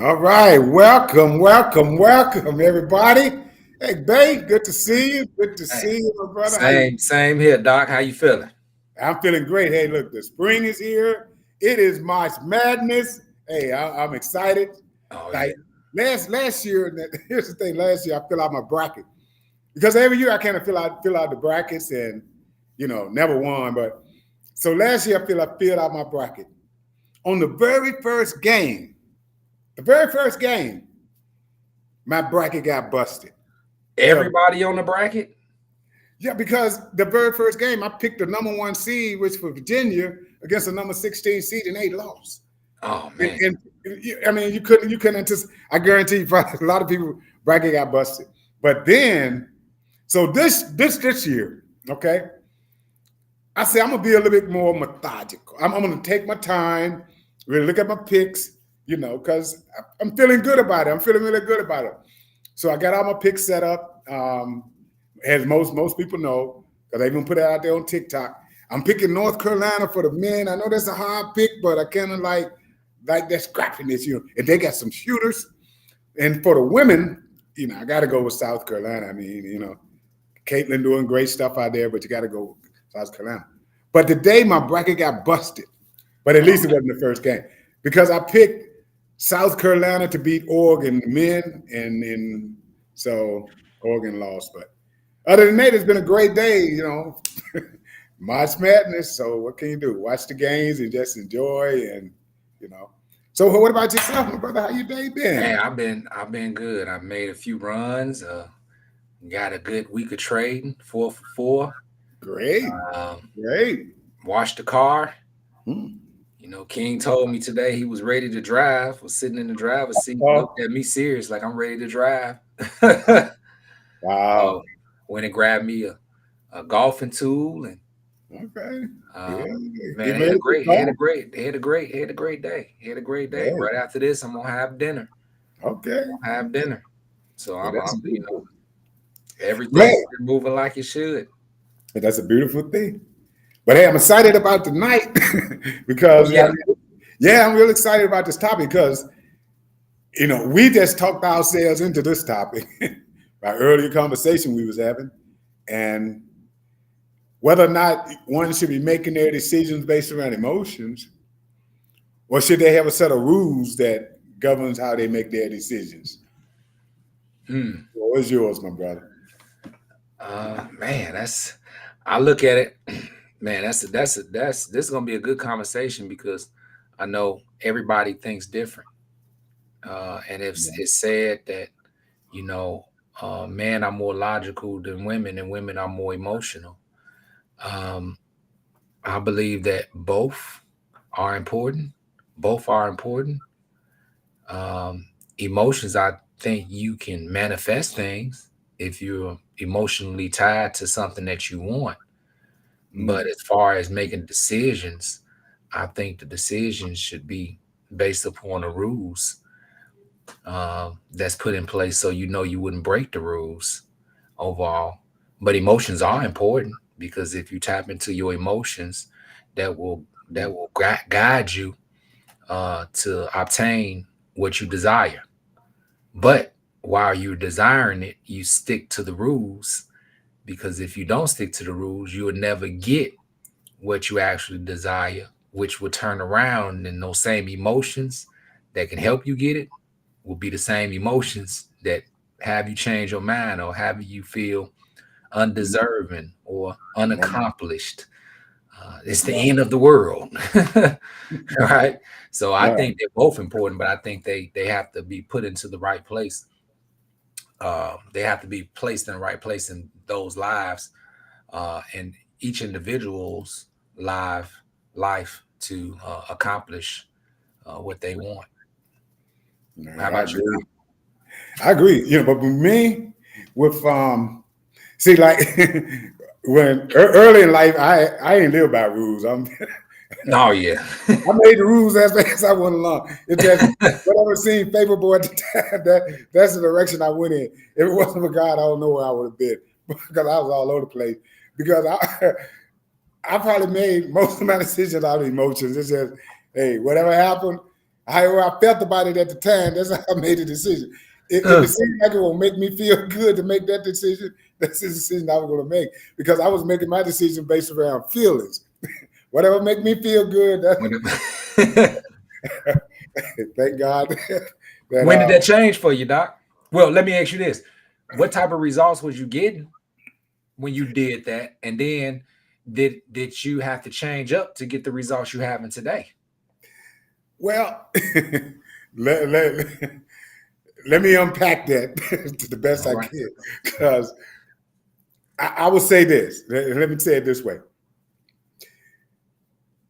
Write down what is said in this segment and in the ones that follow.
All right, welcome, everybody. Hey, Bay, good to see you. Good to Hey, see you, my brother. How you? same here, Doc. How you feeling? I'm feeling great. Hey, look, the spring is here. It is March Madness. Hey, I'm excited. Oh yeah. Like last year, here's the thing. Last year, I fill out my bracket because every year I kind of fill out the brackets and never won. But so last year I filled out my bracket on the very first game. The very first game, my bracket got busted. So Everybody on the bracket? yeah, because the very first game I picked the number one seed, which for Virginia, against the number 16 seed, and they lost. Oh And, man. and I mean, you couldn't anticipate. I guarantee you, probably a lot of people bracket got busted. But then, so this year, okay, I say I'm gonna be a little bit more methodical. I'm gonna take my time, really look at my picks, because I'm feeling good about it. I'm feeling really good about it. So I got all my picks set up. As most people know, because I even put it out there on TikTok. I'm picking North Carolina for the men. I know that's a hard pick, but I kind of like that scrappiness, And they got some shooters. And for the women, I got to go with South Carolina. I mean, Caitlin doing great stuff out there, but you got to go with South Carolina. But today my bracket got busted. But at least it wasn't the first game because I picked South Carolina to beat Oregon men, and so Oregon lost. But other than that, it's been a great day. March Madness. So what can you do? Watch the games and just enjoy, and you know. So what about yourself, my brother? How your day Man, been? I've been good. I've made a few runs. Got a good week of trading, 4 for 4. Great, Um, great. Washed the car. Hmm. King told me today he was ready to drive. Was sitting in the driver's seat, looked at me serious like I'm ready to drive. So Wow. went and grabbed me a golfing tool and Okay. Yeah. Um, Get man, ready for golf. he had a great day. He had a great day. Hey. Right after this, I'm gonna have dinner. Okay. I'm gonna have dinner. So Well, that's beautiful. everything Man, moving like it should. that's a beautiful thing. But hey, I'm excited about tonight Oh because yeah. yeah, I'm real excited about this topic because we just talked ourselves into this topic by earlier conversation we was having, and whether or not one should be making their decisions based around emotions, or should they have a set of rules that governs how they make their decisions. Hmm. What's yours, my brother? Man, that's I look at it. Man, that's this is gonna be a good conversation because I know everybody thinks different. And it's said that you know men are more logical than women, and women are more emotional. Um, I believe that both are important. Both are important. Emotions, I think you can manifest things if you're emotionally tied to something that you want. But Mm. as far as making decisions, I think the decisions should be based upon the rules that's put in place so you know you wouldn't break the rules overall. But emotions are important because if you tap into your emotions, that will guide you to obtain what you desire. But while you're desiring it, you stick to the rules because if you don't stick to the rules, you will never get what you actually desire, which will turn around and those same emotions that can help you get it will be the same emotions that have you change your mind or have you feel undeserving or unaccomplished. It's the end of the world. Right? So I Right. think they're both important, but I think they have to be put into the right place. They have to be placed in the right place in those lives and each individual's life to accomplish what they want. How Right, I about you? agree. I agree. But with me, with see, like when early in life, I ain't live by rules. No, yeah. I made the rules as I went along. It just whatever seemed favorable at the time. That's the direction I went in. If it wasn't for God, I don't know where I would have been because I was all over the place. Because I probably made most of my decisions out of emotions. It's just, hey, whatever happened, However I felt about it at the time, that's how I made the decision. If Uh, it seemed like it will make me feel good to make that decision, that's the decision I was going to make, because I was making my decision based around feelings. Whatever make me feel good, thank God that when did that change for you, Doc? Well, let me ask you this: what type of results was you getting when you did that, and then did you have to change up to get the results you having today? well, let, let, let me unpack that to the best All I right. can, because I will say this. Let me say it this way.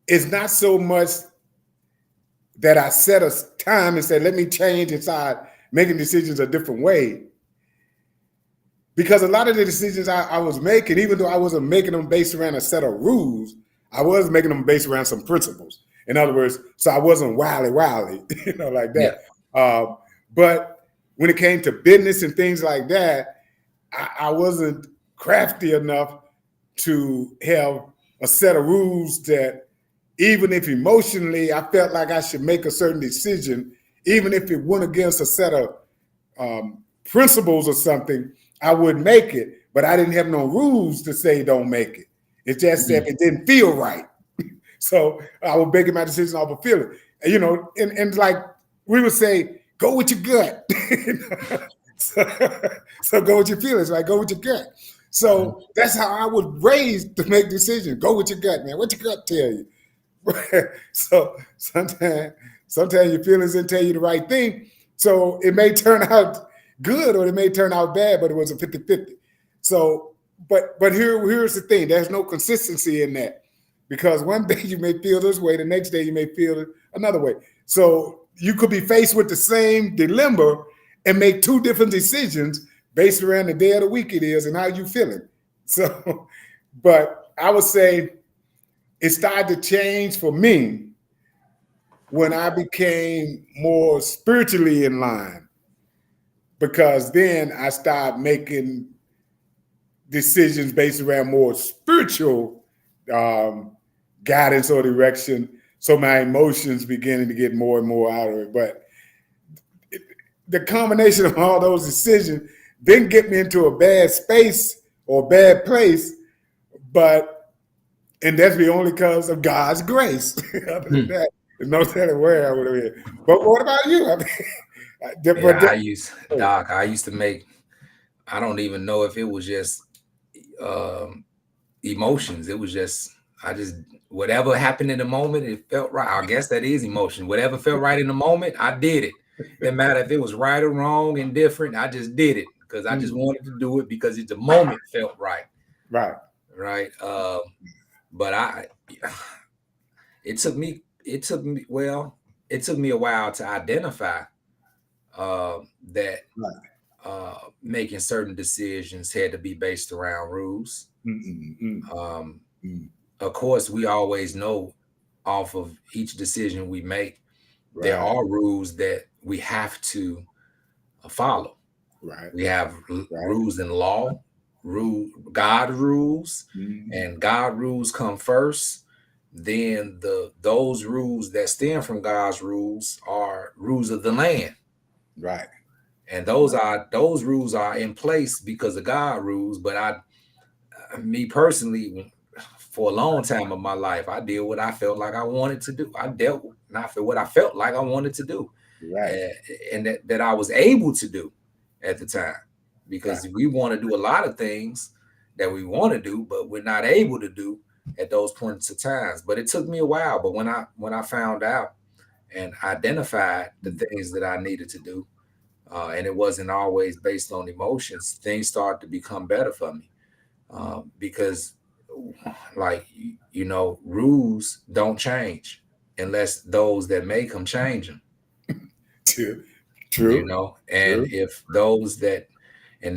It's not so much that I set a time and said, let me change and start making decisions a different way. Because a lot of the decisions I was making, even though I wasn't making them based around a set of rules, I was making them based around some principles. In other words, so I wasn't wily, like Yeah. that. But when it came to business and things like that, I wasn't crafty enough to have a set of rules that, even if emotionally I felt like I should make a certain decision, even if it went against a set of principles or something, I would make it. But I didn't have no rules to say don't make it. It's just that it didn't feel right. So I was making my decision off of feeling. And like we would say, go with your gut. so go with your feelings, like go with your gut. So that's how I was raised to make decisions. Go with your gut, man. What your gut tell you? So sometimes your feelings didn't tell you the right thing. So it may turn out good or it may turn out bad, but it was a 50-50. So, but here's the thing: there's no consistency in that, because one day you may feel this way, the next day you may feel another way. So you could be faced with the same dilemma and make two different decisions based around the day of the week it is and how you feeling. So, but I would say it started to change for me when I became more spiritually in line, because then I started making decisions based around more spiritual guidance or direction. So my emotions beginning to get more and more out of it. But the combination of all those decisions didn't get me into a bad space or bad place, and that's the only cause of God's grace. Other than that, there's no telling where I would have been. But what about you? I mean, Yeah, I used to make, I don't even know if it was just emotions. It was just, whatever happened in the moment, it felt right. I guess that is emotion. Whatever felt right in the moment, I did it. Didn't matter if it was right or wrong, indifferent. I just did it because I just wanted to do it because the moment felt right. Right. Right. But it took me a while to identify that making certain decisions had to be based around rules. Of course, we always know off of each decision we make, there are rules that we have to follow. Right. We have rules in law, God rules, and God rules come first. Then those rules that stem from God's rules are rules of the land. Right. And those rules are in place because of God rules. But me personally, for a long time of my life, I did what I felt like I wanted to do. I dealt not for what I felt like I wanted to do, and that I was able to do at the time, because we want to do a lot of things that we want to do, but we're not able to do at those points of times. But it took me a while. But when I found out and identified the things that I needed to do, and it wasn't always based on emotions, things started to become better for me, because, like, rules don't change unless those that make them change them. True. And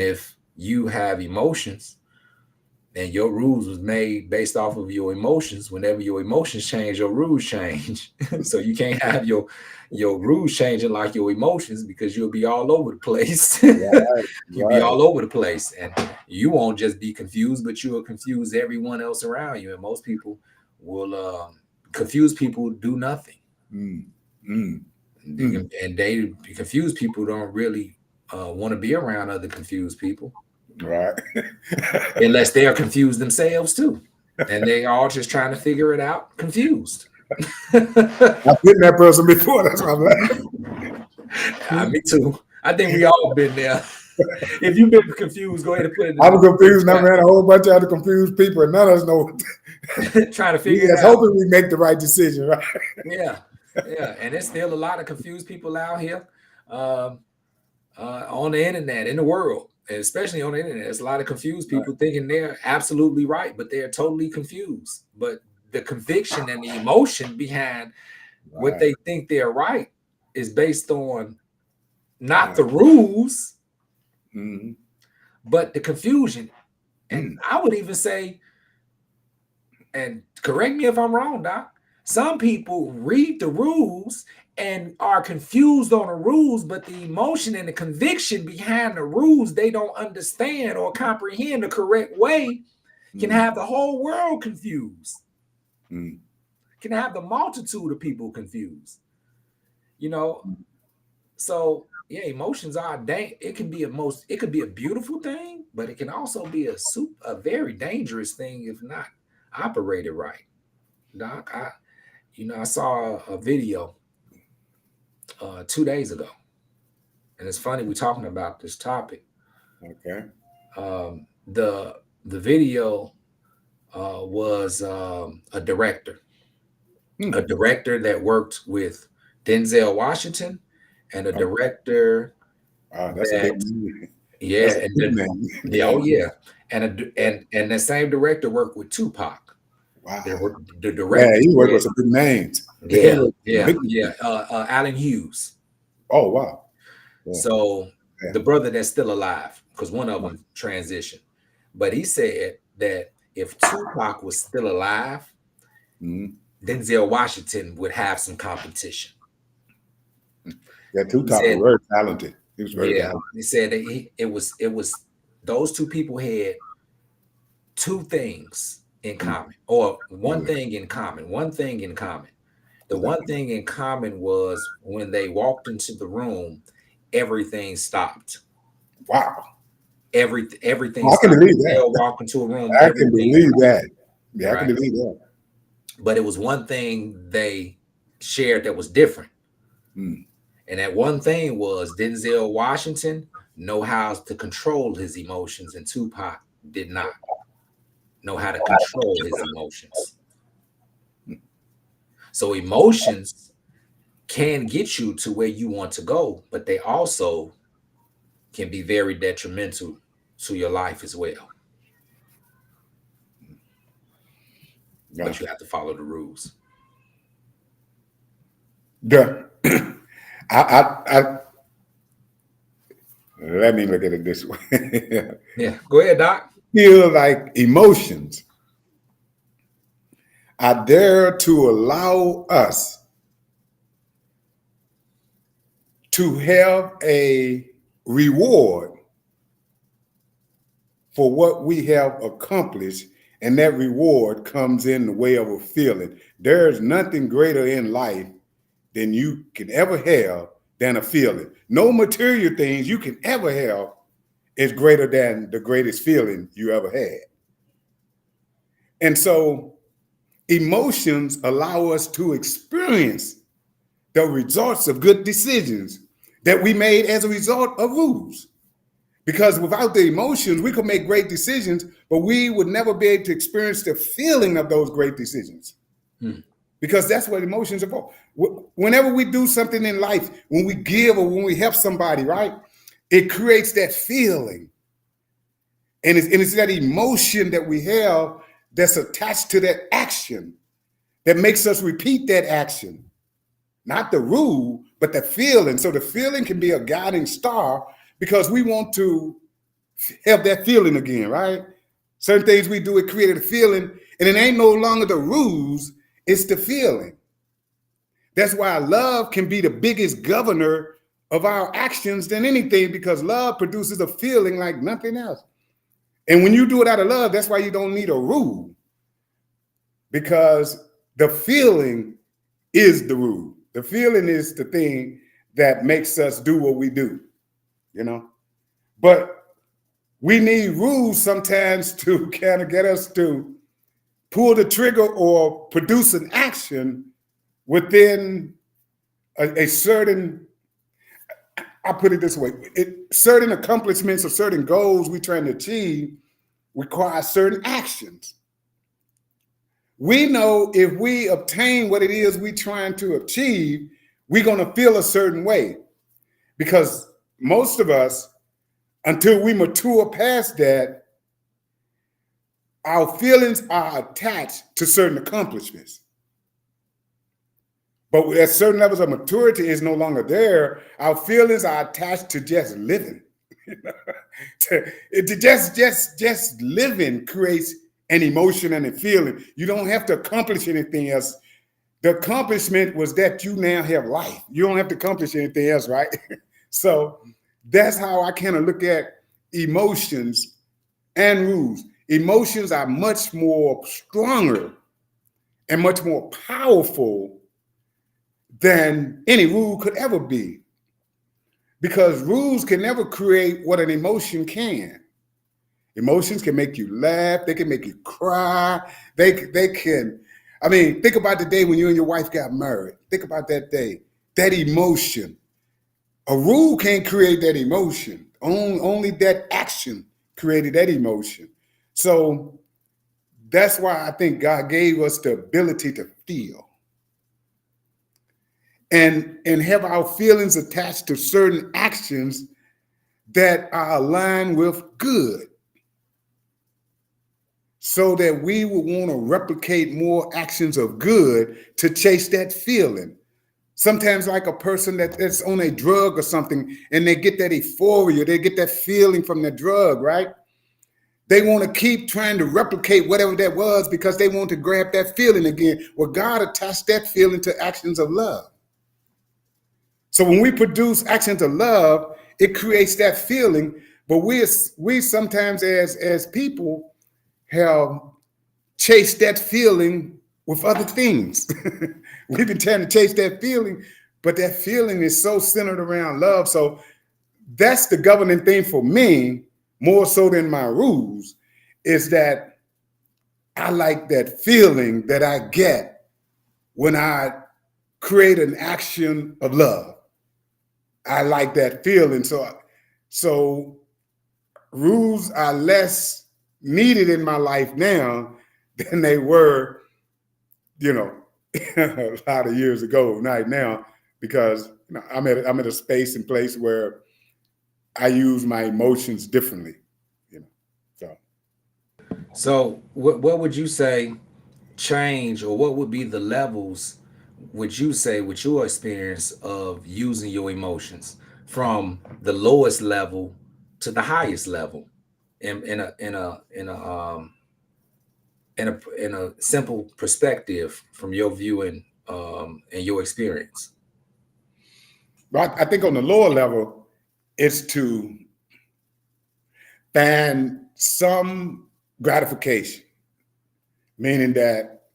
if you have emotions and your rules was made based off of your emotions, whenever your emotions change, your rules change. So you can't have your rules changing like your emotions, because you'll be all over the place. You'll be all over the place, and you won't just be confused, but you will confuse everyone else around you. And most people will confuse people who do nothing. And they confused people don't really want to be around other confused people, Right. unless they are confused themselves too, and they all just trying to figure it out, confused. I've been that person before. That's why I'm laughing. Me too. I think we all been there. If you've been confused, go ahead and put it. I was confused, and I ran a whole bunch of other confused people, and none of us know. Trying to figure it Just out. hoping we make the right decision, right? Yeah, and there's still a lot of confused people out here on the internet, in the world, and especially on the internet. There's a lot of confused people thinking they're absolutely right, but they're totally confused. But the conviction and the emotion behind what they think they're right is based on not the rules, but the confusion. And I would even say, and correct me if I'm wrong, Doc, some people read the rules and are confused on the rules, but the emotion and the conviction behind the rules they don't understand or comprehend the correct way can have the whole world confused. Can have the multitude of people confused. You know, so yeah, emotions are it can be a beautiful thing, but it can also be a very dangerous thing if not operated right. Doc, I saw a video 2 days ago, and it's funny we're talking about this topic. Okay. The video was a director that worked with Denzel Washington, and a director. That's a big name. Yeah, That's a big name. yeah, and the same director worked with Tupac. Wow. The director. Yeah, he worked with some big names. Yeah. Allen Hughes. Oh wow. Yeah. So the brother that's still alive, because one of them transitioned, but he said that if Tupac was still alive, Denzel Washington would have some competition. Yeah, Tupac was very talented. He was very talented. He said that it was those two people had two things in common, or one thing in common. One thing in common. The one thing in common was when they walked into the room, everything stopped. Wow. Everything. I can believe that. Walk into a room. I can believe that. Yeah, I can believe that. But it was one thing they shared that was different. And that one thing was Denzel Washington know how to control his emotions, and Tupac did not know how to control his emotions. So emotions can get you to where you want to go, but they also can be very detrimental to your life as well. But you have to follow the rules. Yeah. I let me look at it this way. Yeah, go ahead, Doc. Feel like emotions are there to allow us to have a reward for what we have accomplished, and that reward comes in the way of a feeling. There's nothing greater in life than you can ever have than a feeling. No material things you can ever have is greater than the greatest feeling you ever had. And so emotions allow us to experience the results of good decisions that we made as a result of rules. Because without the emotions, we could make great decisions, but we would never be able to experience the feeling of those great decisions. Because that's what emotions are for. Whenever we do something in life, when we give or when we help somebody, right, it creates that feeling. And it's that emotion that we have that's attached to that action that makes us repeat that action. Not the rule, but the feeling. So the feeling can be a guiding star because we want to have that feeling again, right? Certain things we do, it created a feeling, and it ain't no longer the rules, it's the feeling. That's why love can be the biggest governor of our actions than anything, because love produces a feeling like nothing else. And when you do it out of love, that's why you don't need a rule, because the feeling is the rule. The feeling is the thing that makes us do what we do, you know. But we need rules sometimes to kind of get us to pull the trigger or produce an action within a certain, I put it this way, certain accomplishments or certain goals we're trying to achieve require certain actions. We know if we obtain what it is we're trying to achieve, we're going to feel a certain way. Because most of us, until we mature past that, our feelings are attached to certain accomplishments. But at certain levels of maturity is no longer there. Our feelings are attached to just living. Just living creates an emotion and a feeling. You don't have to accomplish anything else. The accomplishment was that you now have life. You don't have to accomplish anything else, right? So that's how I kind of look at emotions and rules. Emotions are much more stronger and much more powerful than any rule could ever be. Because rules can never create what an emotion can. Emotions can make you laugh. They can make you cry. They can, I mean, think about the day when you and your wife got married. Think about that day, that emotion. A rule can't create that emotion. Only that action created that emotion. So that's why I think God gave us the ability to feel. And have our feelings attached to certain actions that are aligned with good, so that we will want to replicate more actions of good to chase that feeling. Sometimes like a person that's on a drug or something, and they get that euphoria, they get that feeling from the drug, right? They want to keep trying to replicate whatever that was because they want to grab that feeling again. Well, God attached that feeling to actions of love. So when we produce actions of love, it creates that feeling. But we sometimes as people have chased that feeling with other things. We've been trying to chase that feeling, but that feeling is so centered around love. So that's the governing thing for me, more so than my rules, is that I like that feeling that I get when I create an action of love. I like that feeling. So rules are less needed in my life now than they were, a lot of years ago, right now, because I'm at a space and place where I use my emotions differently, So what would you say change, or what would be the levels, would you say, with your experience of using your emotions from the lowest level to the highest level in a simple perspective from your view and your experience? But I think on the lower level, it's to find some gratification, meaning that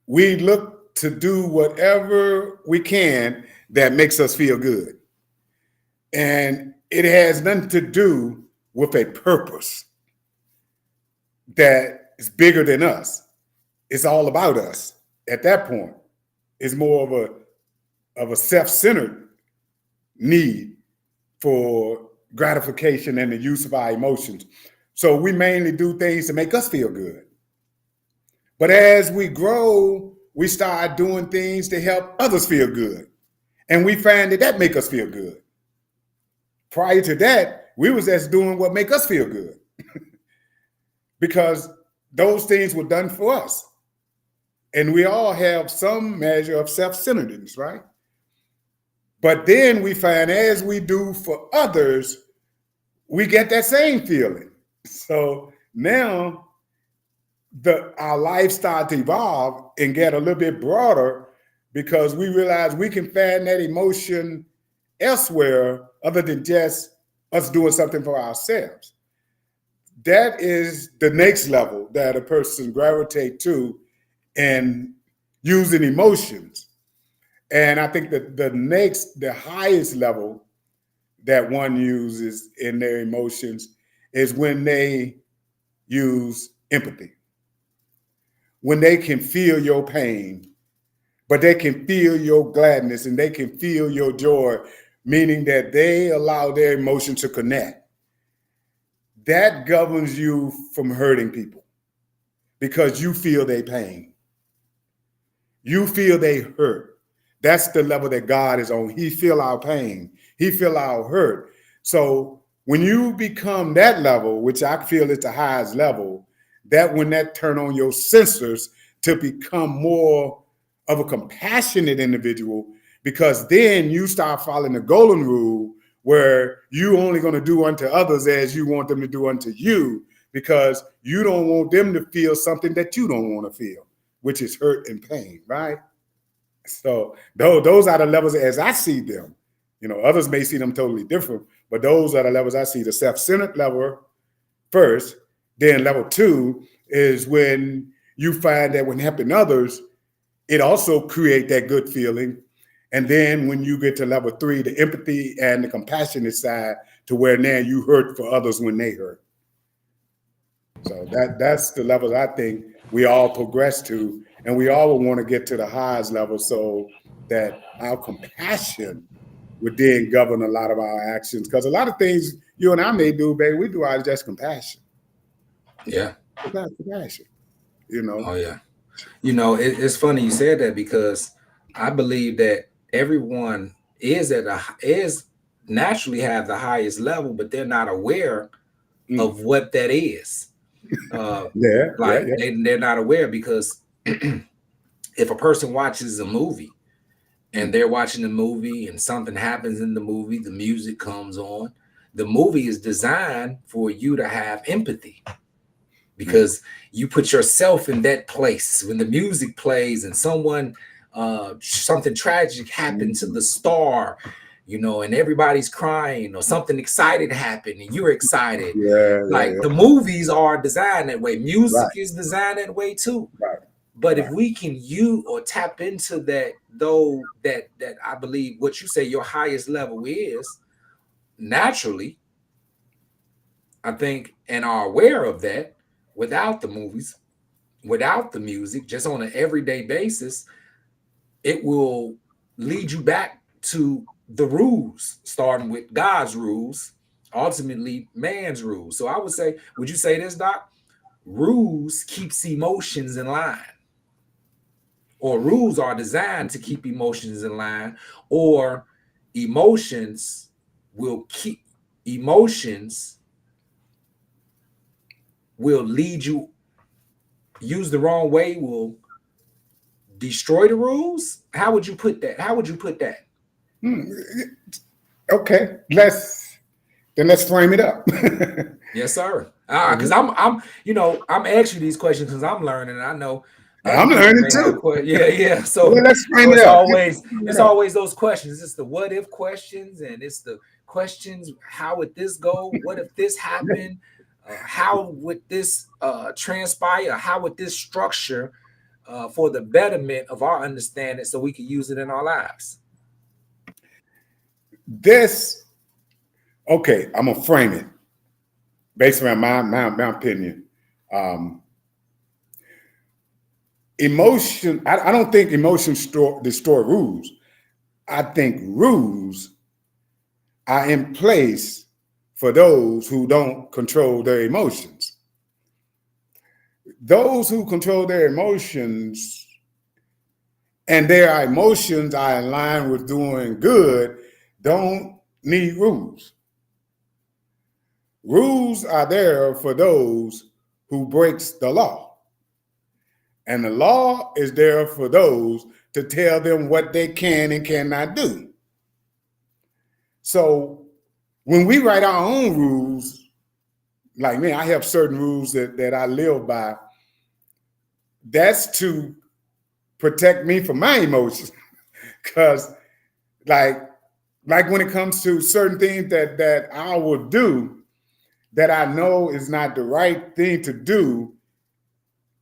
we look to do whatever we can that makes us feel good. And it has nothing to do with a purpose that is bigger than us. It's all about us at that point. It's more of a self-centered need for gratification and the use of our emotions. So we mainly do things to make us feel good. But as we grow, we start doing things to help others feel good. And we find that make us feel good. Prior to that, we was just doing what make us feel good because those things were done for us. And we all have some measure of self-centeredness, right? But then we find as we do for others, we get that same feeling. So now our life start to evolve and get a little bit broader because we realize we can find that emotion elsewhere other than just us doing something for ourselves. That is the next level that a person gravitate to in using emotions. And I think that the highest level that one uses in their emotions is when they use empathy. When they can feel your pain, but they can feel your gladness and they can feel your joy, meaning that they allow their emotion to connect. That governs you from hurting people because you feel their pain. You feel they hurt. That's the level that God is on. He feel our pain. He feel our hurt. So when you become that level, which I feel is the highest level, that when that turn on your sensors to become more of a compassionate individual, because then you start following the golden rule where you only going to do unto others as you want them to do unto you, because you don't want them to feel something that you don't want to feel, which is hurt and pain, right? So those are the levels as I see them. You know, others may see them totally different, but those are the levels I see. The self-centered level first, then level 2 is when you find that when helping others, it also create that good feeling. And then when you get to level 3, the empathy and the compassionate side, to where now you hurt for others when they hurt. So that's the levels I think we all progress to, and we all want to get to the highest level so that our compassion would then govern a lot of our actions. Because a lot of things you and I may do, baby, we do out of just compassion. Yeah. Compassion, you know. Oh yeah. You know, it's funny you said that, because I believe that everyone is naturally have the highest level, but they're not aware of what that is. They're not aware, because if a person watches a movie and they're watching the movie and something happens in the movie, the music comes on, the movie is designed for you to have empathy, because you put yourself in that place. When the music plays and something tragic happened to the star, you know, and everybody's crying, or something excited happened and you're excited. The movies are designed that way. Music is designed that way too. But if we can use or tap into that, though, that I believe what you say your highest level is naturally, I think, and are aware of that, without the movies, without the music, just on an everyday basis, it will lead you back to the rules, starting with God's rules, ultimately man's rules. So I would say, would you say this, Doc? Rules keeps emotions in line, or rules are designed to keep emotions in line, or emotions will lead you, use the wrong way, will destroy the rules. How would you put that? Okay, let's frame it up. Yes, sir. Because I'm asking you these questions because I'm learning. And I know I'm learning too. Yeah. So let's frame it up. It's always those questions. It's the what if questions, and it's the questions: how would this go? What if this happened? How would this transpire? How would this structure for the betterment of our understanding, so we can use it in our lives? Okay, I'm gonna frame it based around my opinion. Emotion. I don't think emotions destroy rules. I think rules are in place for those who don't control their emotions. Those who control their emotions, and their emotions are in line with doing good, don't need rules. Rules are there for those who breaks the law. And the law is there for those to tell them what they can and cannot do. So when we write our own rules, like me, I have certain rules that I live by. That's to protect me from my emotions. Because like when it comes to certain things that I will do that I know is not the right thing to do,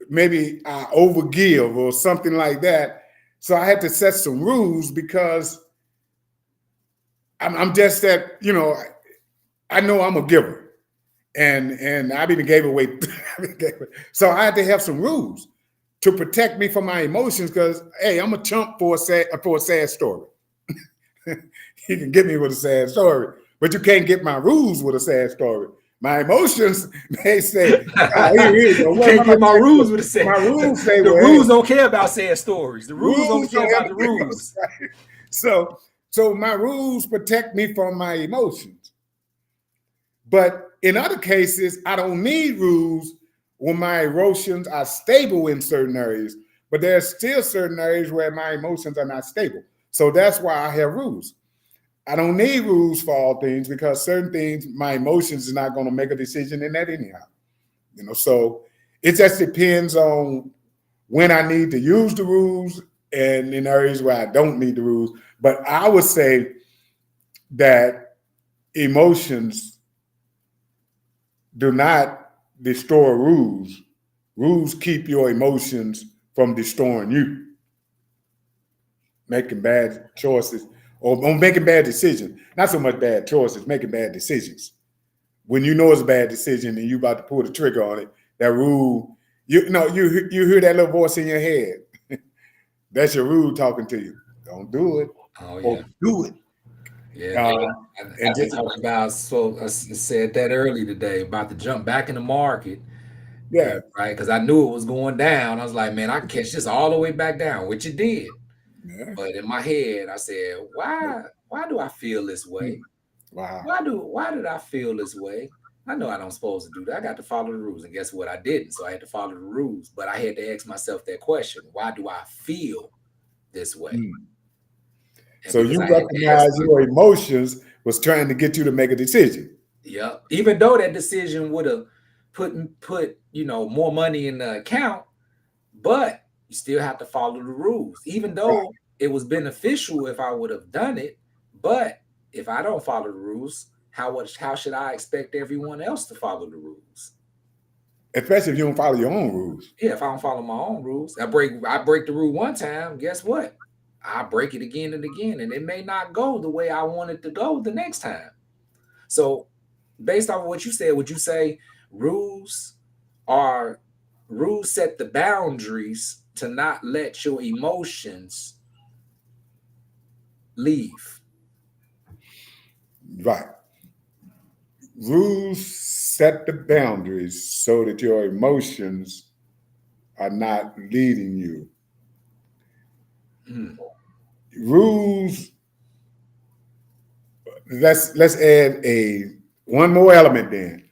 maybe I overgive or something like that, So I had to set some rules because I'm just that, I know I'm a giver, and I've even gave away. So I had to have some rules to protect me from my emotions because, hey, I'm a chump for a sad story. You can get me with a sad story, but you can't get my rules with a sad story. My emotions may say, here you go. Can't get my rules with a sad. My rules say, the rules don't care about sad stories. The rules only care about the rules. Right? So my rules protect me from my emotions. But in other cases, I don't need rules when my emotions are stable in certain areas. But there's still certain areas where my emotions are not stable. So that's why I have rules. I don't need rules for all things because certain things, my emotions is not going to make a decision in that anyhow. So it just depends on when I need to use the rules and in areas where I don't need the rules. But I would say that emotions do not destroy rules. Rules keep your emotions from destroying you, making bad choices or making bad decisions. Not so much bad choices, making bad decisions. When you know it's a bad decision and you about to pull the trigger on it, that rule, you hear that little voice in your head. That's your rule talking to you. Don't do it. Oh yeah, or do it. Yeah, I just talked about. So I said that early today about to jump back in the market. Yeah, right. Because I knew it was going down. I was like, man, I can catch this all the way back down, which it did. Yeah. But in my head, I said, why do I feel this way? Wow. Why did I feel this way? I know I don't supposed to do that. I got to follow the rules. And guess what? I didn't. So I had to follow the rules. But I had to ask myself that question. Why do I feel this way? So you recognize your emotions was trying to get you to make a decision. Yeah. Even though that decision would have put more money in the account, but you still have to follow the rules. Even though it was beneficial if I would have done it, but if I don't follow the rules, how should I expect everyone else to follow the rules? Especially if you don't follow your own rules. Yeah, if I don't follow my own rules, I break the rule one time. Guess what? I break it again and again, and it may not go the way I want it to go the next time. So, based on what you said, would you say rules set the boundaries to not let your emotions leave? Right. Rules set the boundaries so that your emotions are not leading you. Rules. Let's add one more element then.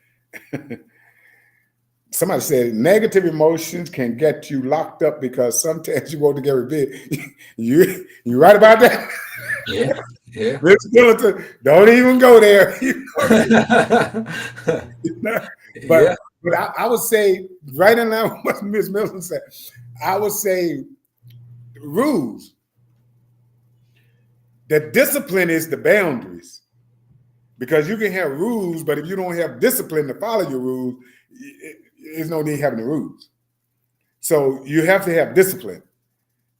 Somebody said negative emotions can get you locked up because sometimes you want to get revenge. You right about that? Yeah. Yeah. Don't even go there. But I would say, right in line with what Ms. Milton said, I would say rules. The discipline is the boundaries. Because you can have rules, but if you don't have discipline to follow your rules, there's no need having the rules. So you have to have discipline.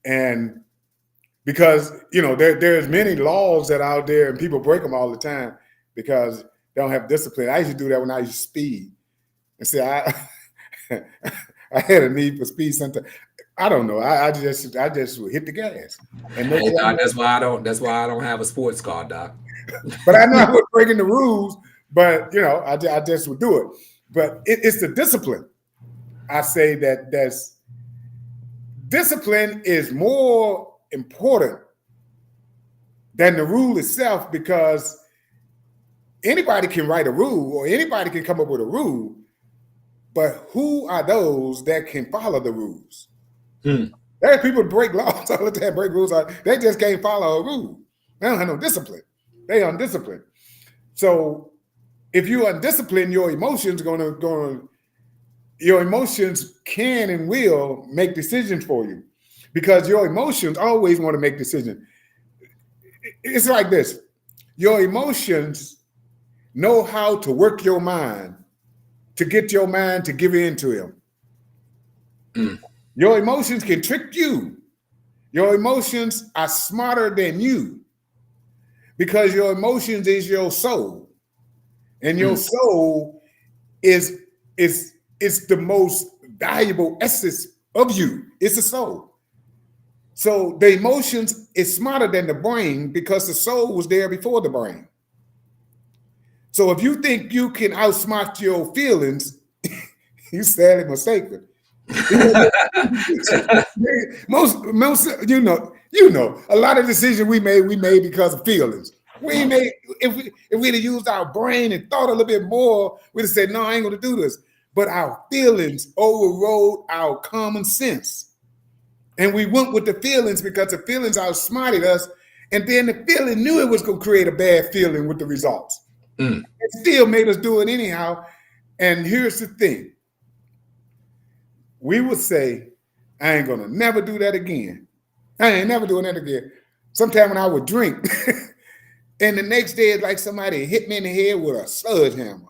And because, there's many laws that are out there and people break them all the time because they don't have discipline. I used to do that when I used to speed. And say, I had a need for speed sometimes. I don't know. I just would hit the gas. And that's why I don't have a sports car, Doc. But I know I was breaking the rules, but I just would do it. But it's the discipline. I say that's discipline is more important than the rule itself because anybody can write a rule or anybody can come up with a rule, but who are those that can follow the rules? There are people who break laws all the time, break rules. They just can't follow a rule. They don't have no discipline. They undisciplined. So if you're undisciplined, your emotions can and will make decisions for you because your emotions always want to make decisions. It's like this. Your emotions know how to work your mind to get your mind to give in to him. Your emotions can trick you Your emotions are smarter than you because your emotions is your soul. And your soul is is the most valuable essence of you. It's the soul. So the emotions is smarter than the brain because the soul was there before the brain. So if you think you can outsmart your feelings, you sadly mistaken. most a lot of decisions we made because of feelings. We made if we'd have used our brain and thought a little bit more, we'd have said, no, I ain't gonna do this. But our feelings overrode our common sense. And we went with the feelings because the feelings outsmarted us. And then the feeling knew it was gonna create a bad feeling with the results. It still made us do it anyhow. And here's the thing. We would say, I ain't gonna never do that again. I ain't never doing that again. Sometime when I would drink, and the next day it's like somebody hit me in the head with a sledgehammer.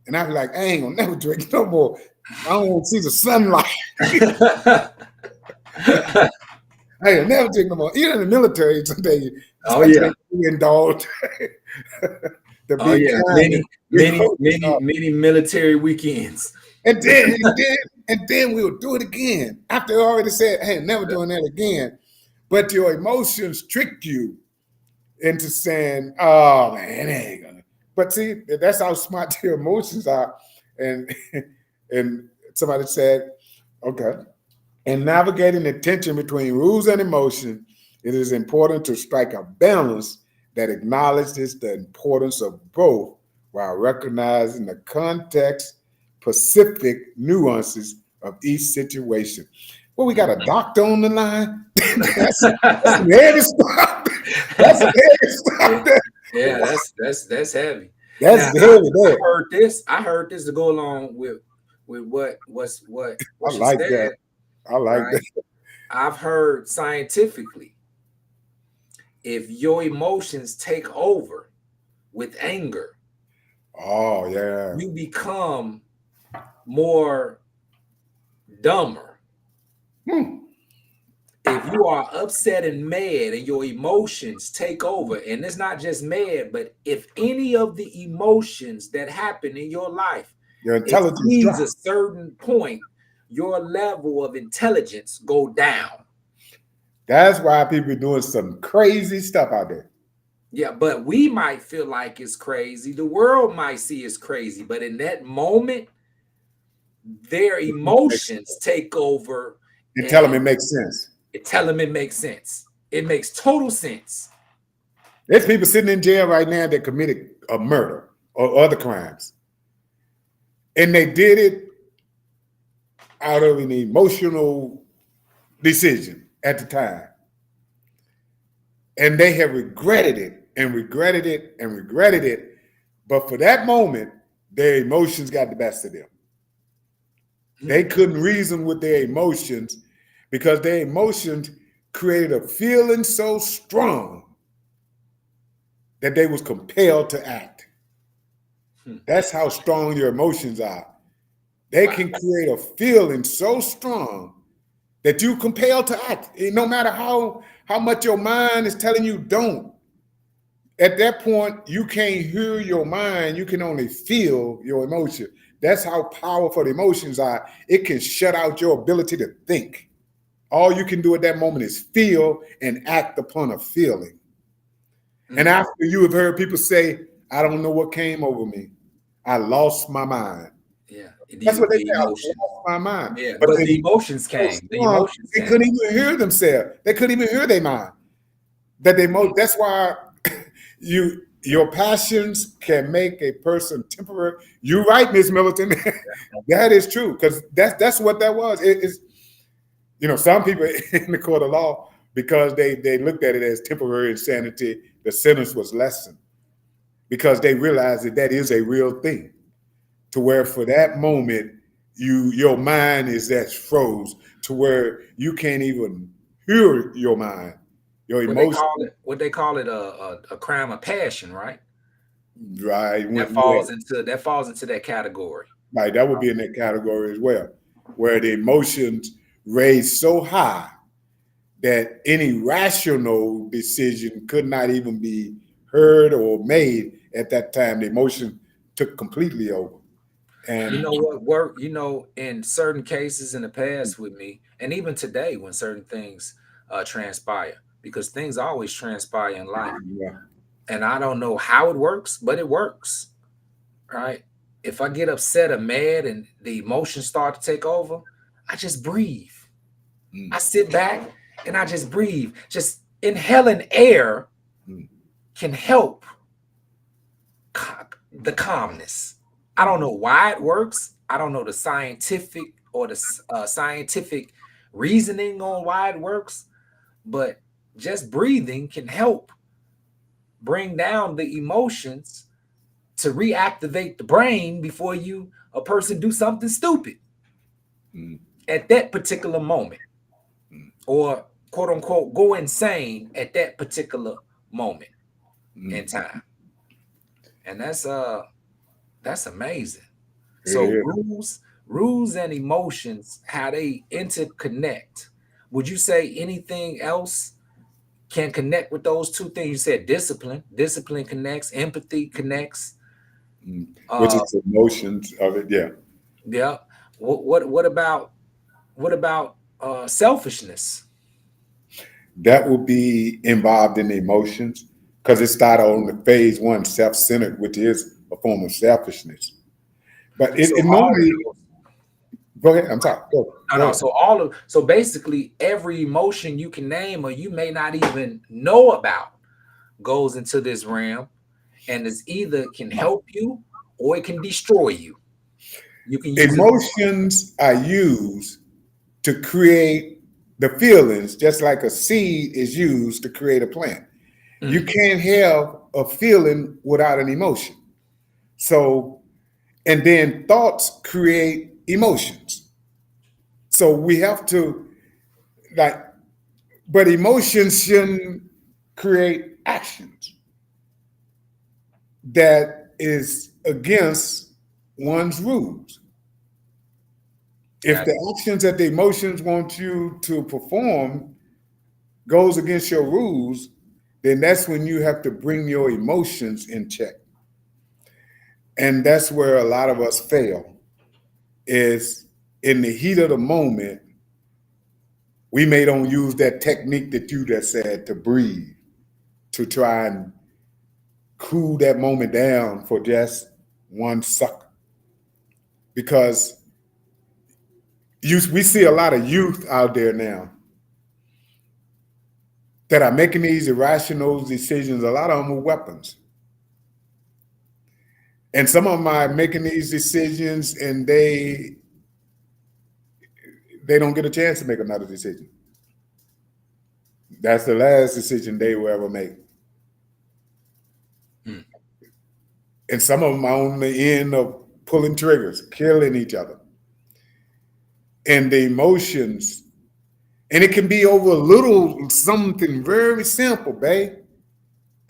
And I'd be like, I ain't gonna never drink no more. I don't want to see the sunlight. I ain't never drink no more. Even in the military today, you indulge. Oh yeah, many military weekends. And then we would do it again. After I already said, hey, never doing that again. But your emotions tricked you into saying, oh man, it ain't gonna. But see, that's how smart your emotions are. And somebody said, okay. In navigating the tension between rules and emotion, it is important to strike a balance that acknowledges the importance of both while recognizing the context specific nuances of each situation. Well, we got a doctor on the line. That's some heavy stuff. That's some heavy stuff. Yeah, that's heavy. That's heavy. I heard this to go along with what I like said, that. I like that. I've heard scientifically, if your emotions take over with anger, oh yeah, you become more dumber. If you are upset and mad and your emotions take over, and it's not just mad, but if any of the emotions that happen in your life, your intelligence exceeds a certain point, your level of intelligence go down. That's why people are doing some crazy stuff out there. Yeah, but we might feel like it's crazy. The world might see it's crazy, but in that moment, their emotions take over and tell them it makes sense. Tell them it makes sense. It makes total sense. There's people sitting in jail right now that committed a murder or other crimes. And they did it out of an emotional decision at the time. And they have regretted it and regretted it and regretted it. But for that moment, their emotions got the best of them. They couldn't reason with their emotions because their emotions created a feeling so strong that they was compelled to act. That's how strong your emotions are. They can create a feeling so strong that you compelled to act. No matter how much your mind is telling you don't. At that point, you can't hear your mind. You can only feel your emotion. That's how powerful the emotions are. It can shut out your ability to think. All you can do at that moment is feel and act upon a feeling. And after you have heard people say, I don't know what came over me. I lost my mind. Yeah. That's what they say. I lost my mind. Yeah, but the emotions came. They couldn't even hear themselves. They couldn't even hear their mind. That's why your passions can make a person temporary. You're right, Ms. Middleton. That is true, because that's what that was. Some people in the court of law, because they looked at it as temporary insanity, the sentence was lessened because they realized that is a real thing. To where for that moment, your mind is that froze to where you can't even hear your mind, your emotion. What they call it a crime of passion, right? Right. That falls into that category. Right. That would be in that category as well, where the emotions raised so high that any rational decision could not even be heard or made at that time. The emotion took completely over. You And know what work, in certain cases in the past with me, and even today when certain things transpire, because things always transpire in life. yeah, And I don't know how it works, but it works. Right. If I get upset or mad and the emotions start to take over, I just breathe. I sit back and I just breathe. Just inhaling air can help the calmness. I don't know why it works. I don't know the scientific or the scientific reasoning on why it works, but just breathing can help bring down the emotions to reactivate the brain before a person do something stupid at that particular moment, or quote unquote go insane at that particular moment in time. And that's amazing. So rules and emotions, how they interconnect. Would you say anything else can connect with those two things? You said discipline connects, empathy connects, which is the emotions of it. Yeah. yeah. What about selfishness? That will be involved in the emotions because it started on the phase one, self-centered, which is a form of selfishness. But it normally, go ahead. I'm sorry. Go No. ahead. So basically, every emotion you can name or you may not even know about goes into this realm, and it's either can help you or it can destroy you. You can use Emotions are used to create the feelings, just like a seed is used to create a plant. You can't have a feeling without an emotion. So, and then thoughts create emotions. So we have to but emotions shouldn't create actions that is against one's rules. If the actions that the emotions want you to perform goes against your rules, then that's when you have to bring your emotions in check. And that's where a lot of us fail, is in the heat of the moment, we may don't use that technique that you just said to breathe, to try and cool that moment down for just one second. Because we see a lot of youth out there now that are making these irrational decisions. A lot of them are weapons. And some of them are making these decisions and they don't get a chance to make another decision. That's the last decision they will ever make. And some of them are on the end of pulling triggers, killing each other. And the emotions, and it can be over a little something very simple, babe.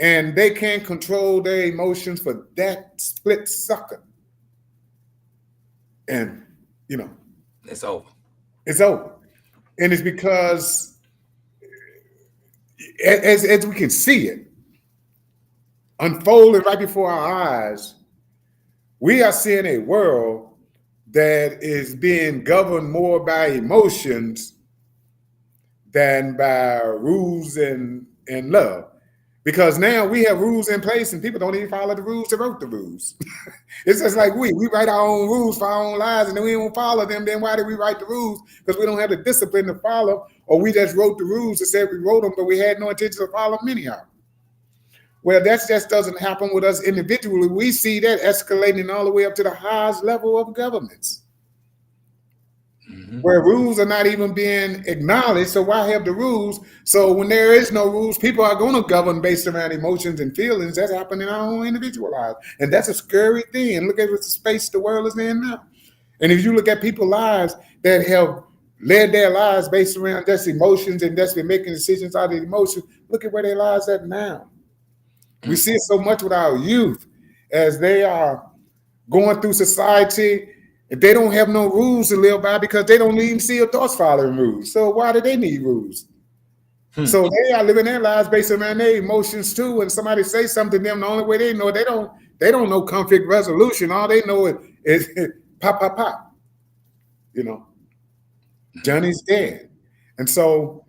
And they can't control their emotions for that split second. And, it's over. It's over. And it's because, as we can see it unfolding right before our eyes, we are seeing a world that is being governed more by emotions than by rules and love. Because now we have rules in place and people don't even follow the rules that wrote the rules. It's just like we write our own rules for our own lives and then we don't follow them. Then why did we write the rules? Because we don't have the discipline to follow, or we just wrote the rules and said we wrote them, but we had no intention to follow them anyhow. Well, that just doesn't happen with us individually. We see that escalating all the way up to the highest level of governments, where rules are not even being acknowledged. So why have the rules? So when there is no rules, people are going to govern based around emotions and feelings. That's happening in our own individual lives. And that's a scary thing. And look at the space the world is in now. And if you look at people's lives that have led their lives based around just emotions and just been making decisions out of emotions, look at where their lives are now. We see it so much with our youth as they are going through society. They don't have no rules to live by because they don't even see adults following rules. So why do they need rules? So they are living their lives based around their emotions too. And somebody say something to them, the only way they know, they don't know conflict resolution. All they know is pop, pop, pop. You know, Johnny's dead. And so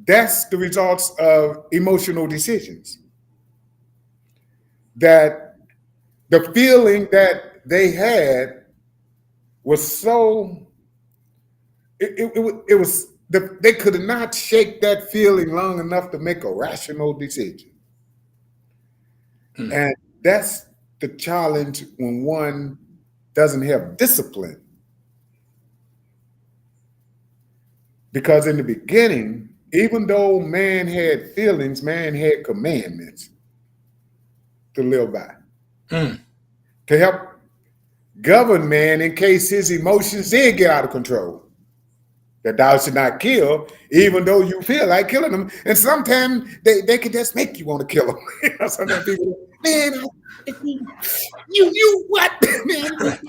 that's the results of emotional decisions. That the feeling that they had was so it was they could not shake that feeling long enough to make a rational decision. And that's the challenge when one doesn't have discipline. Because in the beginning, even though man had feelings, man had commandments to live by, to help govern man in case his emotions did get out of control. That thou should not kill, even though you feel like killing them. And sometimes they can just make you want to kill them. Sometimes people, man, you what, man?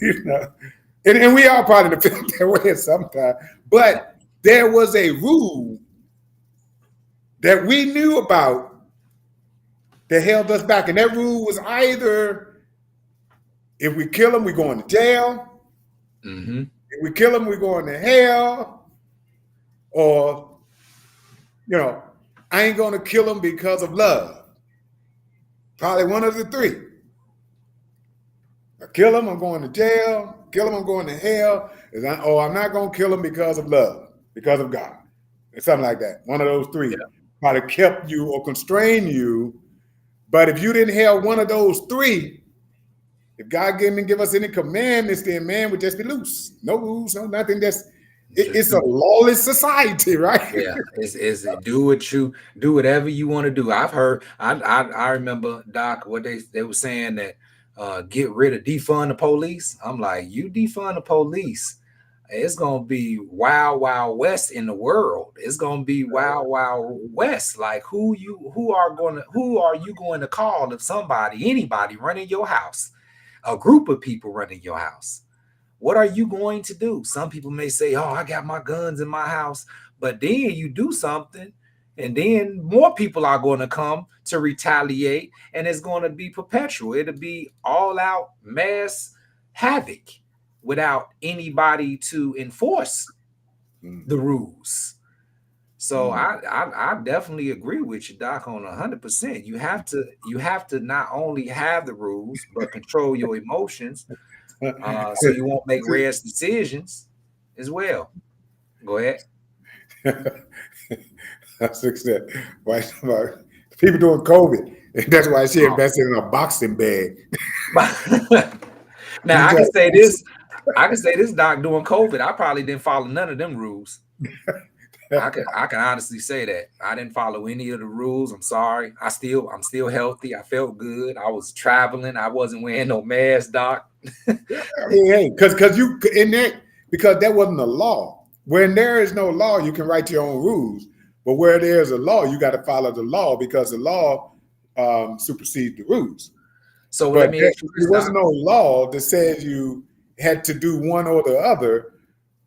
You know, and we all probably feel that way sometimes. But there was a rule that we knew about that held us back. And that rule was either if we kill them, we're going to jail. If we kill them, we're going to hell. Or, I ain't going to kill them because of love. Probably one of the three. I kill them, I'm going to jail. Kill them, I'm going to hell. Or I'm not going to kill them because of love, because of God. Or something like that. One of those three probably kept you or constrained you. But if you didn't have one of those three, if God didn't give us any commandments, then man would just be loose. No rules, no nothing. It's a lawless society, right? Yeah, it's do whatever you want to do. I've heard. I remember, Doc, what they were saying that get rid of defund the police. I'm like, you defund the police, it's gonna be wild, wild west in the world. It's gonna be wild, wild west. Like who are you going to call if anybody running your house? A group of people running your house. What are you going to do? Some people may say, oh, I got my guns in my house. But then you do something, and then more people are going to come to retaliate, and it's going to be perpetual. It'll be all out mass havoc without anybody to enforce the rules. So I definitely agree with you, Doc, on 100%. You have to not only have the rules, but control your emotions, so you won't make rash decisions as well. Go ahead. That's that. Why people doing COVID? And that's why she invested in a boxing bag. Now I can say this, Doc, during COVID, I probably didn't follow none of them rules. I can honestly say that I didn't follow any of the rules. I'm sorry. I'm still healthy. I felt good. I was traveling. I wasn't wearing no mask, Doc. Hey, because that wasn't a law. When there is no law, you can write your own rules. But where there's a law, you got to follow the law because the law supersedes the rules. So let me ask you this, there was no law that says you had to do one or the other,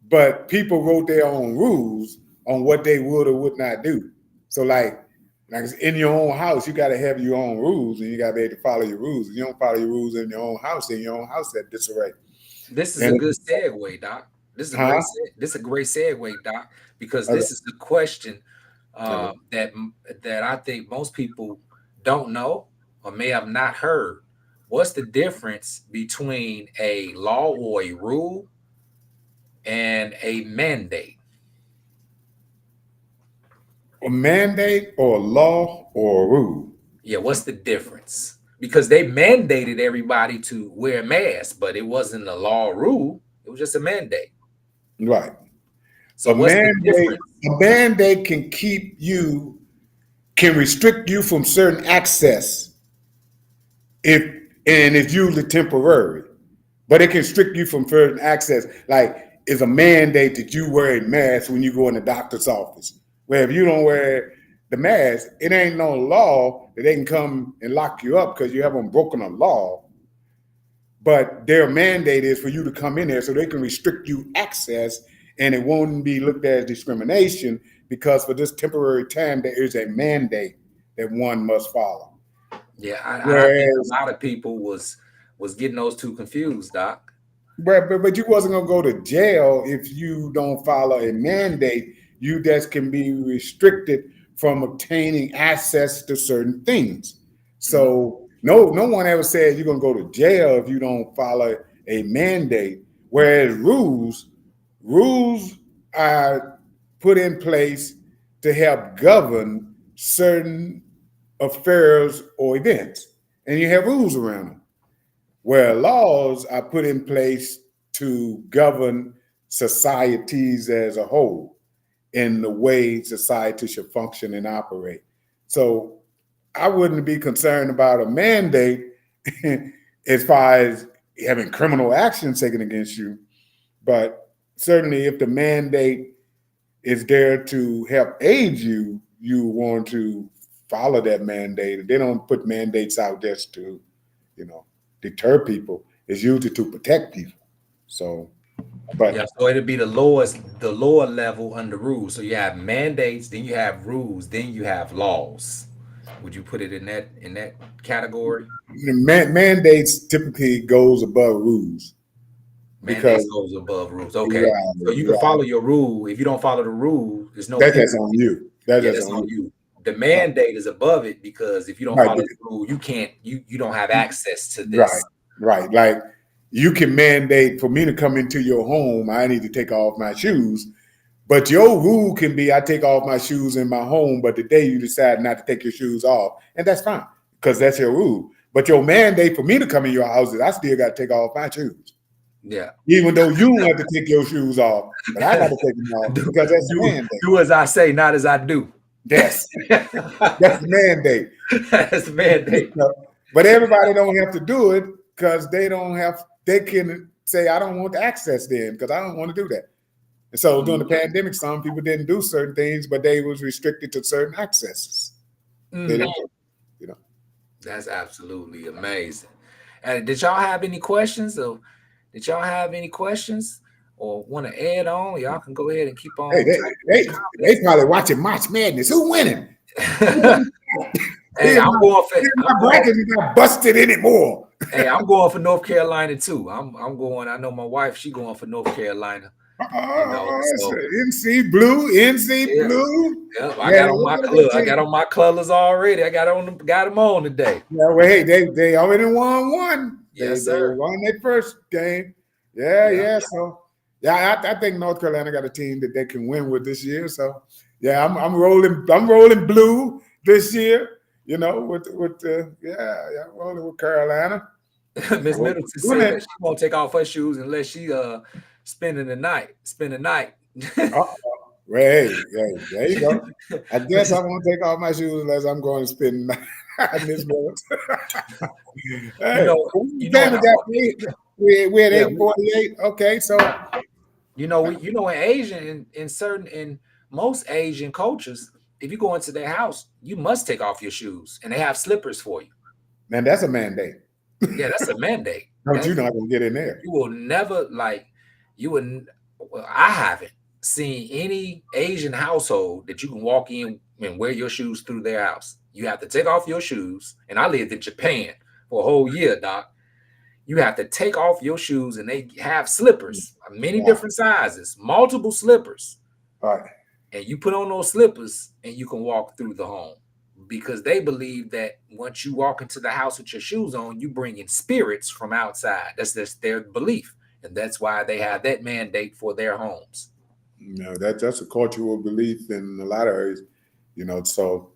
but people wrote their own rules on what they would or would not do. So like in your own house, you got to have your own rules, and you got to be able to follow your rules. If you don't follow your rules in your own house, then your own house that disarray. This is a good segue, Doc. This is a great segue, Doc, because this is the question that I think most people don't know or may have not heard. What's the difference between a law or a rule and a mandate? A mandate or a law or a rule? Yeah, what's the difference? Because they mandated everybody to wear masks, but it wasn't a law or rule. It was just a mandate. Right. So what's the difference? A mandate can restrict you from certain access and it's usually temporary, but it can restrict you from certain access. Like it's a mandate that you wear a mask when you go in the doctor's office. Where if you don't wear the mask, it ain't no law that they can come and lock you up because you haven't broken a law. But their mandate is for you to come in there so they can restrict you access and it won't be looked at as discrimination because for this temporary time there is a mandate that one must follow. Yeah, I think Whereas, a lot of people was getting those two confused, Doc. but you wasn't gonna go to jail if you don't follow a mandate. You just can be restricted from obtaining access to certain things. So no one ever said you're gonna go to jail if you don't follow a mandate. Whereas rules are put in place to help govern certain affairs or events, and you have rules around them. Where laws are put in place to govern societies as a whole in the way society should function and operate. So I wouldn't be concerned about a mandate as far as having criminal action taken against you. But certainly if the mandate is there to help aid you, you want to follow that mandate. They don't put mandates out just to, deter people. It's usually to protect people. So, but Yeah, so it'll be the lower level under rules. So you have mandates, then you have rules, then you have laws. Would you put it in that category? mandates typically goes above rules Mandates because goes above rules. Okay, so you can follow your rule. If you don't follow the rule, there's no that's on you. That's on you. The mandate is above it because if you don't follow the rule, you can't. You don't have access to this. Right. Like you can mandate for me to come into your home. I need to take off my shoes. But your rule can be I take off my shoes in my home, but the day you decide not to take your shoes off, and that's fine because that's your rule. But your mandate for me to come in your house is I still got to take off my shoes. Yeah. Even though you want to take your shoes off, but I got to take them off because that's the mandate. Do as I say, not as I do. Yes. That's the mandate. That's the mandate. But everybody don't have to do it because they can say, I don't want to access them because I don't want to do that. And so during the pandemic, some people didn't do certain things, but they was restricted to certain accesses. That's absolutely amazing. And did y'all have any questions? Or did y'all have any questions or want to add on? Y'all can go ahead and keep on. They probably watching March Madness. Who winning? Hey, I'm going for my bracket got busted anymore. Hey, I'm going for North Carolina too. I'm going. I know my wife. She going for North Carolina. NC Blue. Yeah, I got on my club. I got on my colors already. I got them on today. Yeah, well, hey, they already won one. Yes, sir. They won their first game. Yeah. So I think North Carolina got a team that they can win with this year. So yeah, I'm rolling blue this year. I'm rolling with Carolina. Miss Middleton said she won't take off her shoes unless she spending the night. Well, hey, there you go. I guess I won't take off my shoes unless I'm going to spend the night. Miss Middleton. We had 848. Okay, so in most Asian cultures, if you go into their house, you must take off your shoes, and they have slippers for you. Man, that's a mandate. Yeah, that's a mandate. You're not gonna get in there. You will never I haven't seen any Asian household that you can walk in and wear your shoes through their house. You have to take off your shoes. And I lived in Japan for a whole year, Doc. You have to take off your shoes, and they have slippers, many different sizes, multiple slippers. All right. And you put on those slippers and you can walk through the home because they believe that once you walk into the house with your shoes on, you bring in spirits from outside. That's their belief. And that's why they have that mandate for their homes. That's a cultural belief in a lot of areas, so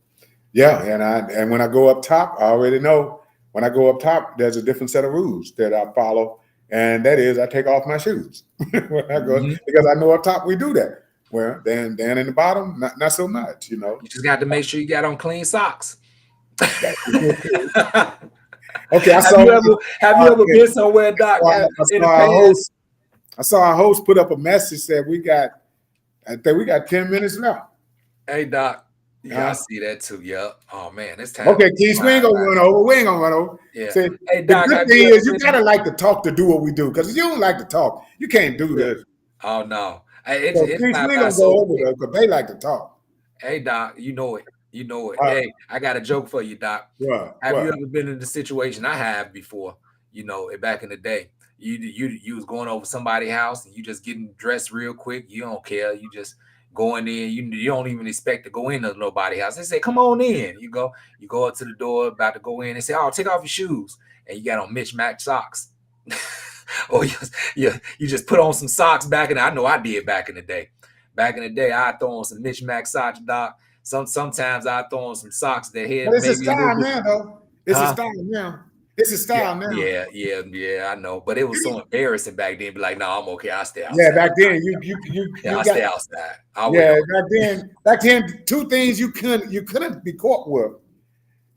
yeah. And when I go up top, I already know when I go up top, there's a different set of rules that I follow. And that is I take off my shoes when I go because I know up top we do that. Well, then in the bottom, not so much, You just got to make sure you got on clean socks. Okay, have you ever been somewhere, Doc? I saw our host put up a message said I think we got 10 minutes left. Hey, Doc. Yeah, I see that too. Yeah. Oh man, it's time. Okay, Keith, we ain't gonna run over. Yeah. See, hey, Doc, the good thing is you gotta like to talk to do what we do because if you don't like to talk, you can't do this. Oh no. It's So it's please, not we ain't about gonna go so over quick. those because they like to talk. Hey Doc, you know it. You know it. Uh, Hey, I got a joke for you, Doc. Have you what? ever been in the situation I have before? Back in the day, you was going over somebody's house and you just getting dressed real quick. You don't care. You just going in. You don't even expect to go into nobody's house. They say, "Come on in." You go up to the door, about to go in. They say, "Oh, take off your shoes," and you got on mismatched socks. Or you just put on some socks back in. I know I did back in the day. Back in the day, I throw on some mismatched socks, Doc. Sometimes I throw on some socks that But had it's a maybe a little style bit, now, though. It's a huh? style now. It's a Yeah, style now. yeah. I know, but it was so embarrassing back then. Be like, no, I'm okay. I'll stay Yeah, outside. back then you Yeah, I'll got stay outside. I'll wait yeah, on. back then two things you couldn't be caught with.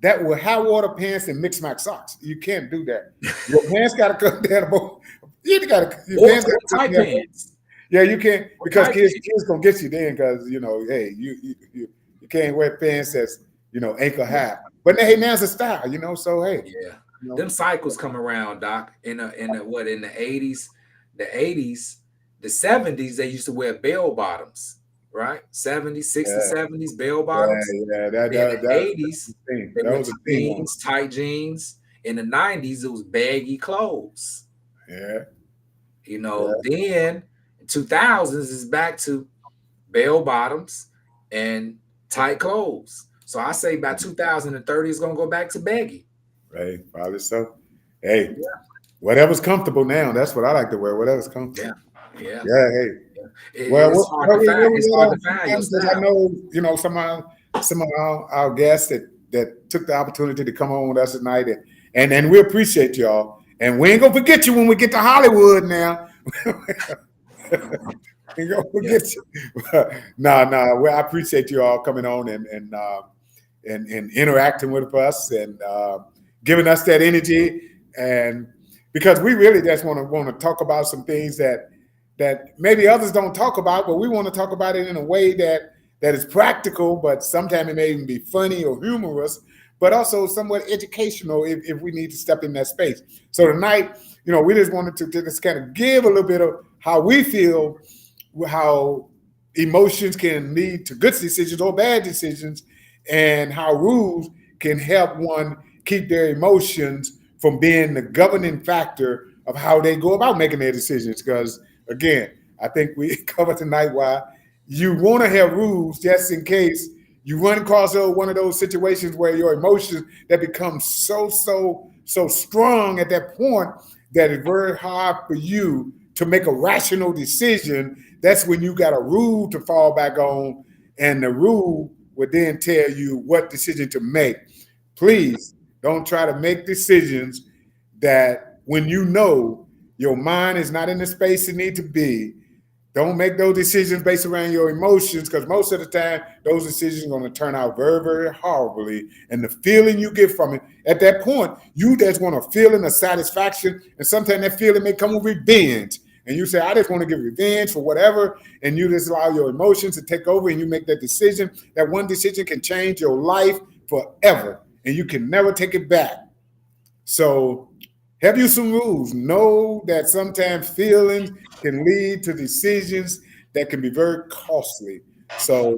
That were high water pants and mixed match socks. You can't do that. Your pants gotta come down both. Your Or, pants or gotta come tight down both. pants. Yeah, you can't Or because tight pants. kids gonna get you then because hey, you can't wear pants that's ankle Yeah, high. But hey, now's a style, so hey, yeah. you know, Them cycles come around, Doc. In the 80s, the 70s, they used to wear bell bottoms, right? 70s, 60s, yeah, 70s, bell yeah, bottoms. yeah. That In that the that, 80s, thing. they That went was a to thing on. jeans, tight jeans. In the 90s, it was baggy clothes. Yeah, Then 2000s is back to bell bottoms and tight clothes. So I say by 2030 it's gonna go back to baggy. right. Probably so. Hey, whatever's comfortable now. That's what I like to wear. Whatever's comfortable. Yeah, yeah. Yeah. Hey. Well, It's hard to find. It's hard to find your because I style. know some of our guests that took the opportunity to come on with us tonight, and we appreciate y'all. And we ain't gonna forget you when we get to Hollywood now. We ain't gonna Yeah, forget you. No. Well, I appreciate you all coming on and interacting with us and giving us that energy, and because we really just want to talk about some things that maybe others don't talk about, but we want to talk about it in a way that is practical, but sometimes it may even be funny or humorous, but also somewhat educational if we need to step in that space. So tonight, we just wanted to just kind of give a little bit of how we feel, how emotions can lead to good decisions or bad decisions, and how rules can help one keep their emotions from being the governing factor of how they go about making their decisions. Because again, I think we covered tonight why you want to have rules just in case you run across one of those situations where your emotions that become so strong at that point that it's very hard for you to make a rational decision. That's when you got a rule to fall back on, and the rule would then tell you what decision to make. Please don't try to make decisions that when your mind is not in the space it needs to be. Don't make those decisions based around your emotions, because most of the time those decisions are going to turn out very, very horribly. And the feeling you get from it at that point, you just want a feeling of satisfaction, and sometimes that feeling may come with revenge. And you say, I just want to get revenge for whatever, and you just allow your emotions to take over, and you make that decision. That one decision can change your life forever, and you can never take it back. So have you some rules. Know that sometimes feelings can lead to decisions that can be very costly. So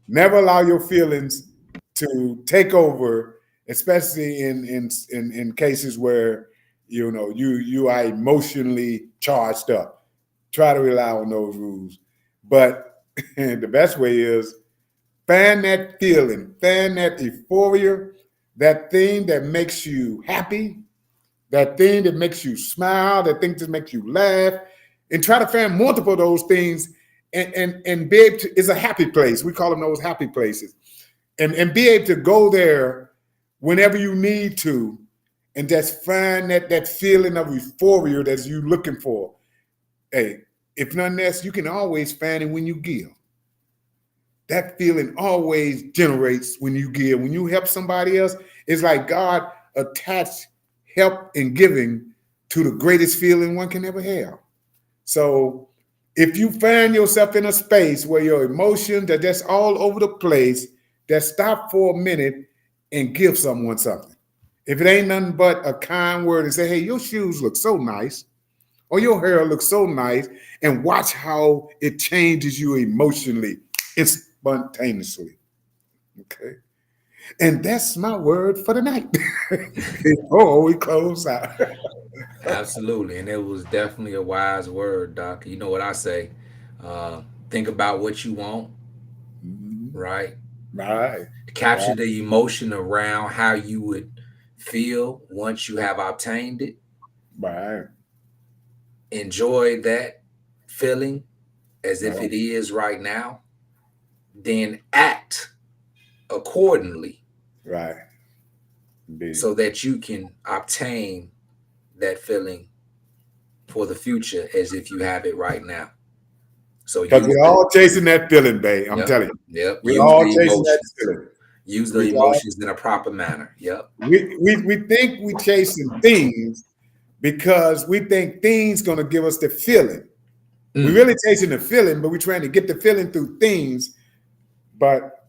never allow your feelings to take over, especially in cases where you are emotionally charged up. Try to rely on those rules. But the best way is find that feeling, find that euphoria, that thing that makes you happy, that thing that makes you smile, that thing that makes you laugh, and try to find multiple of those things, and be able to, is a happy place. We call them those happy places. And be able to go there whenever you need to, and just find that feeling of euphoria that you're looking for. Hey, if nothing else, you can always find it when you give. That feeling always generates when you give. When you help somebody else, it's like God attached help and giving to the greatest feeling one can ever have. So if you find yourself in a space where your emotions are just all over the place, just stop for a minute and give someone something. If it ain't nothing but a kind word and say, hey, your shoes look so nice, or your hair looks so nice, and watch how it changes you emotionally and spontaneously. Okay. And that's my word for the night. Oh, we close out. Absolutely. And it was definitely a wise word, Doc. You know what I say? Uh, think about what you want, right? Right. Capture the emotion around how you would feel once you have obtained it. Right. Enjoy that feeling as if Right. it is right now. Then act accordingly Right. Indeed. so that you can obtain that feeling for the future as if you have it right now. So Because we're all chasing that feeling, babe. I'm telling you. Yep. We're Use all the chasing that emotions. feeling. Use the We emotions in a proper manner. Yep. We think we chasing things because we think things gonna give us the feeling. We're really chasing the feeling, but we're trying to get the feeling through things. But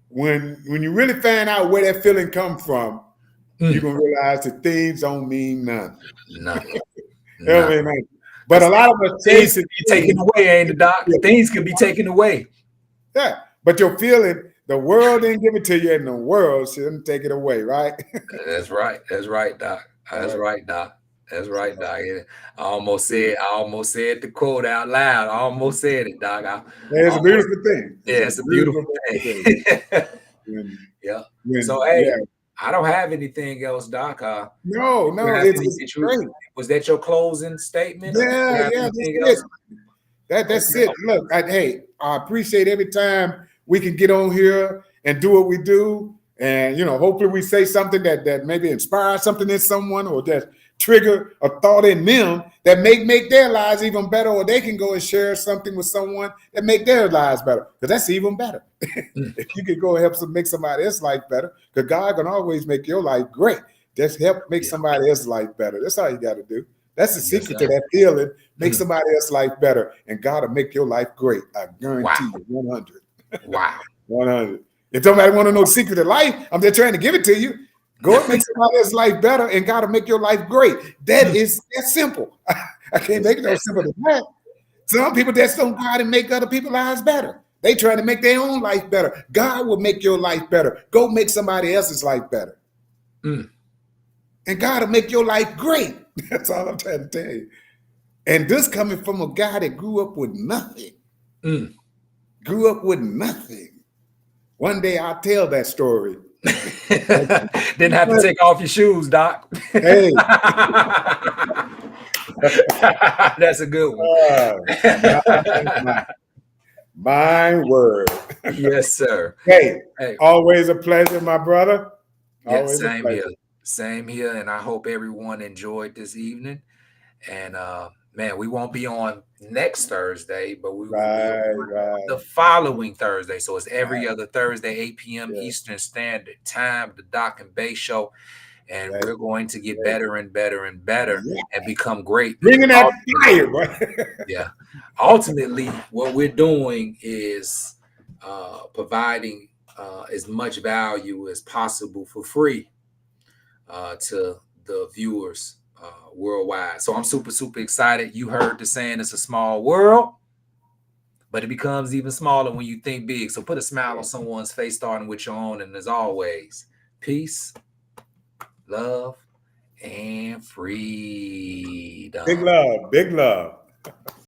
when you really find out where that feeling come from, you're gonna realize that things don't mean nothing. Nothing. They don't mean nothing. But a lot of us Things chasing can be taken away, ain't the Doc? Things can be taken away. Yeah, but your feeling, the world didn't give it to you, and the world shouldn't take it away, right? That's right. That's right, Doc. That's right, Doc. That's right, Doc. I almost said the quote out loud. I almost said it, Doc. It's a beautiful thing. It's a beautiful thing. Yeah. So hey, I don't have anything else, Doc. No, it's great. Was that your closing statement? Yeah, that's it. Look, hey, I appreciate every time we can get on here and do what we do, and hopefully we say something that maybe inspire something in someone, or just trigger a thought in them that make their lives even better, or they can go and share something with someone that make their lives better, because that's even better. If you could go help make somebody else's life better, because God can always make your life great. Just help make somebody else's life better. That's all you got to do. That's the secret to that feeling. Make somebody else's life better, and God will make your life great. I guarantee you, 100. Wow. 100. If somebody want to know the secret of life, I'm just trying to give it to you. Go and make somebody else's life better, and God will make your life great. That's simple. I can't make it no simple than that. Some people just don't go out and make other people's lives better. They try to make their own life better. God will make your life better. Go make somebody else's life better. And God will make your life great. That's all I'm trying to tell you. And this coming from a guy that grew up with nothing. Grew up with nothing. One day I'll tell that story. Didn't have to take off your shoes, Doc. Hey. That's a good one. My word. Yes, sir. Hey, always a pleasure, my brother. Yes, same here. Same here. And I hope everyone enjoyed this evening. And man, we won't be on next Thursday, but we will be on the following Thursday. So it's every other Thursday, 8 p.m. Eastern Standard Time, the Doc and Bay Show. And we're going to get better and better and better and become great. Bringing that fire, bro. Yeah. Ultimately, what we're doing is providing as much value as possible for free to the viewers worldwide. So I'm super, super excited. You heard the saying, it's a small world, but it becomes even smaller when you think big. So put a smile on someone's face, starting with your own. And as always, peace, love, and freedom. Big love. Big love.